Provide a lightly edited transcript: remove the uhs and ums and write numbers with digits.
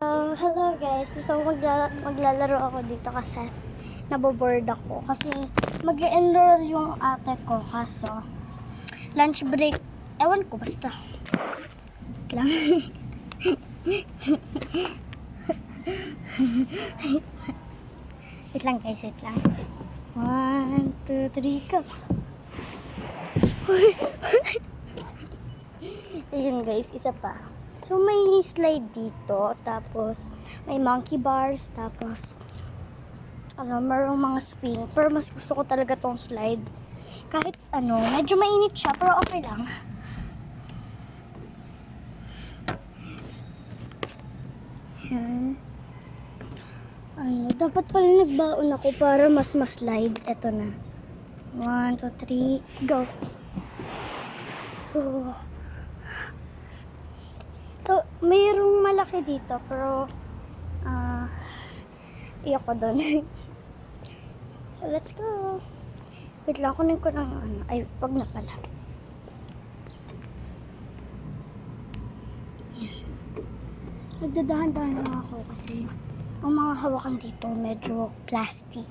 Hello guys. So maglalaro ako dito kasi naboboard ako. Kasi mag-enroll yung ate ko kaso lunch break. Ewan ko basta. Lang. Wait lang guys, wait lang. 1, 2, 3, go. Ayun guys, isa pa. So may slide dito, tapos may monkey bars, tapos mayroong mga swing. Pero mas gusto ko talaga tong slide. Kahit medyo mainit siya, pero okay lang. Yan. Dapat pala nagbaon ako para mas slide. Eto na. 1, 2, 3, go. Oh. So, mayroong malaki dito, pero iyak ko doon. So, let's go. Wait lang, kunin ko lang yung Ay, wag na pala. Nagdadahan-dahan lang ako kasi ang mga hawakan dito medyo plastic.